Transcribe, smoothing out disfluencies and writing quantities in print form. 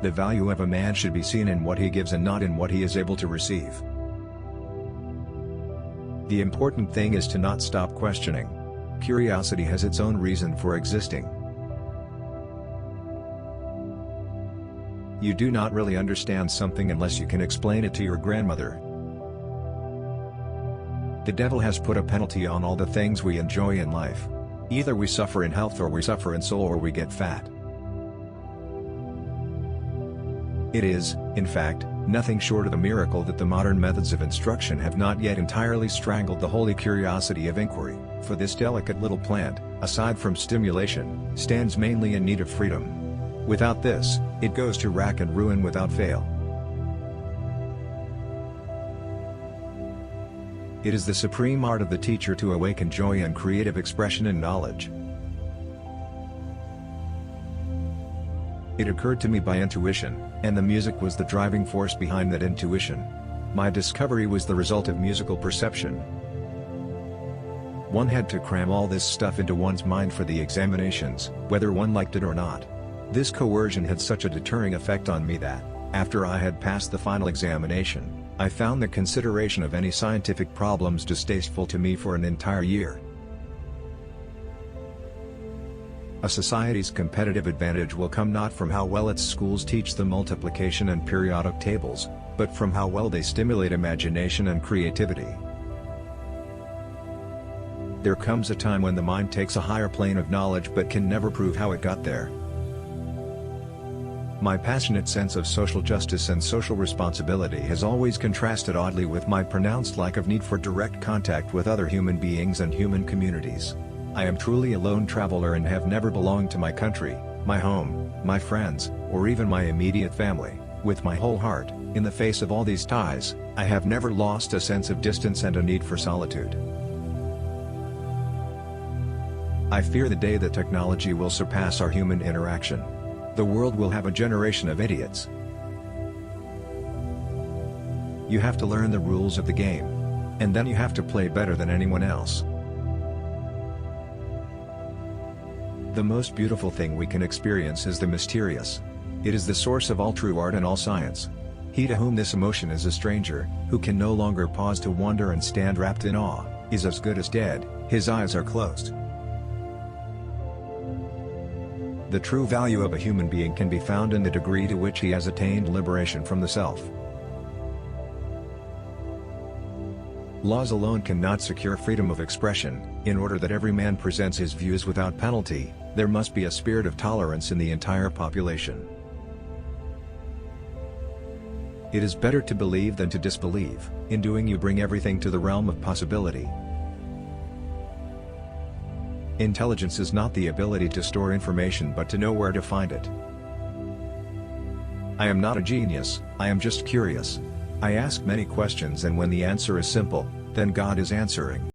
The value of a man should be seen in what he gives and not in what he is able to receive. The important thing is to not stop questioning. Curiosity has its own reason for existing. You do not really understand something unless you can explain it to your grandmother. The devil has put a penalty on all the things we enjoy in life. Either we suffer in health, or we suffer in soul, or we get fat. It is, in fact, nothing short of a miracle that the modern methods of instruction have not yet entirely strangled the holy curiosity of inquiry, for this delicate little plant, aside from stimulation, stands mainly in need of freedom. Without this, it goes to rack and ruin without fail. It is the supreme art of the teacher to awaken joy and creative expression in knowledge. It occurred to me by intuition, and the music was the driving force behind that intuition. My discovery was the result of musical perception. One had to cram all this stuff into one's mind for the examinations, whether one liked it or not. This coercion had such a deterring effect on me that, after I had passed the final examination, I found the consideration of any scientific problems distasteful to me for an entire year. A society's competitive advantage will come not from how well its schools teach the multiplication and periodic tables, but from how well they stimulate imagination and creativity. There comes a time when the mind takes a higher plane of knowledge but can never prove how it got there. My passionate sense of social justice and social responsibility has always contrasted oddly with my pronounced lack of need for direct contact with other human beings and human communities. I am truly a lone traveler and have never belonged to my country, my home, my friends, or even my immediate family. With my whole heart, in the face of all these ties, I have never lost a sense of distance and a need for solitude. I fear the day that technology will surpass our human interaction. The world will have a generation of idiots. You have to learn the rules of the game. And then you have to play better than anyone else. The most beautiful thing we can experience is the mysterious. It is the source of all true art and all science. He to whom this emotion is a stranger, who can no longer pause to wonder and stand wrapped in awe, is as good as dead. His eyes are closed. The true value of a human being can be found in the degree to which he has attained liberation from the self. Laws alone cannot secure freedom of expression. In order that every man presents his views without penalty, there must be a spirit of tolerance in the entire population. It is better to believe than to disbelieve. In doing, you bring everything to the realm of possibility. Intelligence is not the ability to store information but to know where to find it. I am not a genius, I am just curious. I ask many questions, and when the answer is simple, then God is answering.